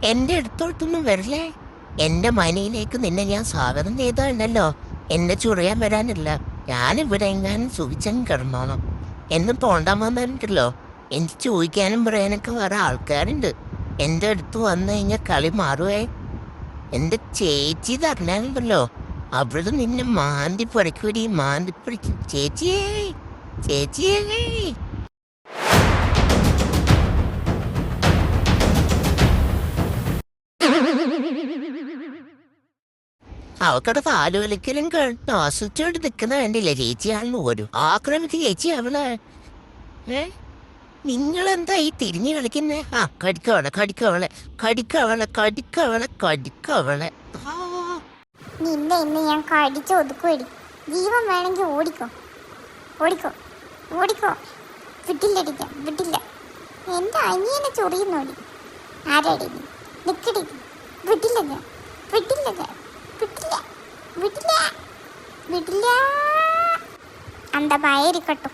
എന്റെ അടുത്തോട്ടൊന്നും വരില്ലേ? എന്റെ മനയിലേക്ക് നിന്നെ ഞാൻ സ്വാഗതം ചെയ്തല്ലോ. എന്നെ ചുറിയാൻ വരാനില്ല. ഞാനിവിടെ എങ്ങാനും സുഖിച്ചങ്ങ് കിടന്നോണം. എന്നും തോണ്ടാൻ വന്നിട്ടുണ്ടല്ലോ. എനിക്ക് ചോദിക്കാനും പറയാനൊക്കെ വേറെ ആൾക്കാരുണ്ട്. എന്റെ അടുത്ത് വന്നു കഴിഞ്ഞാൽ കളി മാറുവേ. എന്റെ ചേച്ചി തരണുണ്ടല്ലോ, അവിടെ നിന്നെ മാന്തി പൊടിക്കൂടി മാന്തി പൊടിക്കും. ചേച്ചിയേ, ചേച്ചിയേ. അവക്കടെ പാലുവലിക്കലും കേട്ടോ ആസ്വദിച്ചോണ്ട് നിൽക്കുന്ന വേണ്ടില്ലേ ചേച്ചിയാണെന്ന് പോലും ആക്രമിച്ച് ചേച്ചി അവളെ. ഏ നിങ്ങളെന്താ ഈ തിരിഞ്ഞു കളിക്കുന്നേ? ആ കടിക്കവളെ കടിക്കവളെ കടിക്കവളെ കടിക്കവളെ കടിക്കവളെ. നിന്നെ ഇന്ന് ഞാൻ കടിച്ചു ഒതുക്കുവടി. ജീവൻ വേണമെങ്കിൽ ഓടിക്കോ, ഓടിക്കോ, ഓടിക്കോ. വിട്ടില്ലടിക്കാം, വിട്ടില്ല. എൻ്റെ അനിയനെ ചൊറിയുന്നോടി. ആരാടി നീ? നിക്കടി. വിട്ടില്ല ഞാൻ, വിട്ടില്ല ഞാൻ, വിട്ടില്ല, വിട്ടില്ല, വിട്ടില്ല. അന്ത ഭയരിക്കട്ടോ.